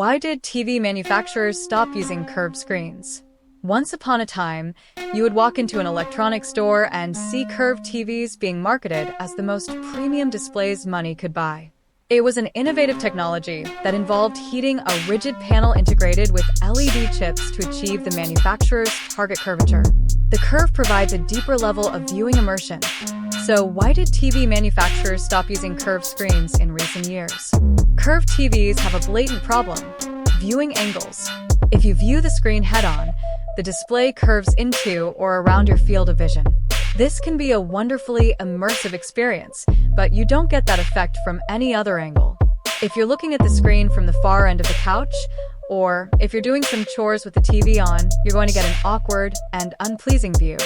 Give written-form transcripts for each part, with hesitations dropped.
Why did TV manufacturers stop using curved screens? Once upon a time, you would walk into an electronics store and see curved TVs being marketed as the most premium displays money could buy. It was an innovative technology that involved heating a rigid panel integrated with LED chips to achieve the manufacturer's target curvature. The curve provides a deeper level of viewing immersion. So why did TV manufacturers stop using curved screens in recent years? Curved TVs have a blatant problem: viewing angles. If you view the screen head-on, the display curves into or around your field of vision. This can be a wonderfully immersive experience, but you don't get that effect from any other angle. If you're looking at the screen from the far end of the couch, or if you're doing some chores with the TV on, you're going to get an awkward and unpleasing view.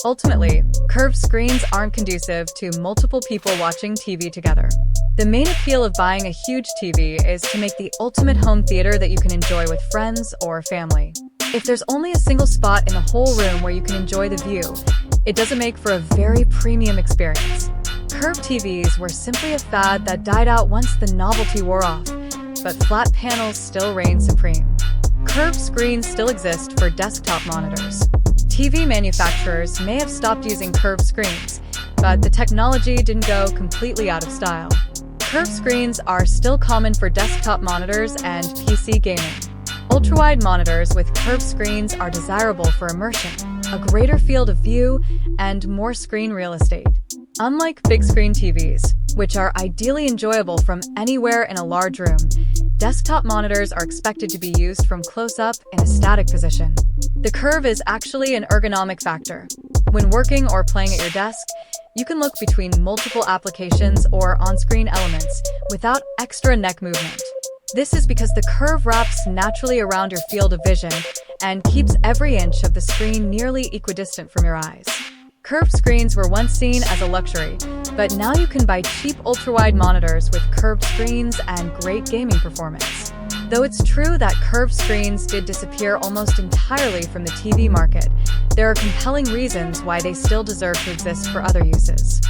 Ultimately, curved screens aren't conducive to multiple people watching TV together. The main appeal of buying a huge TV is to make the ultimate home theater that you can enjoy with friends or family. If there's only a single spot in the whole room where you can enjoy the view, it doesn't make for a very premium experience. Curved TVs were simply a fad that died out once the novelty wore off, but flat panels still reign supreme. Curved screens still exist for desktop monitors. TV manufacturers may have stopped using curved screens, but the technology didn't go completely out of style. Curved screens are still common for desktop monitors and PC gaming. Ultrawide monitors with curved screens are desirable for immersion, a greater field of view, and more screen real estate. Unlike big screen TVs, which are ideally enjoyable from anywhere in a large room, desktop monitors are expected to be used from close-up in a static position. The curve is actually an ergonomic factor. When working or playing at your desk, you can look between multiple applications or on-screen elements without extra neck movement. This is because the curve wraps naturally around your field of vision and keeps every inch of the screen nearly equidistant from your eyes. Curved screens were once seen as a luxury, but now you can buy cheap ultra-wide monitors with curved screens and great gaming performance. Though it's true that curved screens did disappear almost entirely from the TV market, there are compelling reasons why they still deserve to exist for other uses.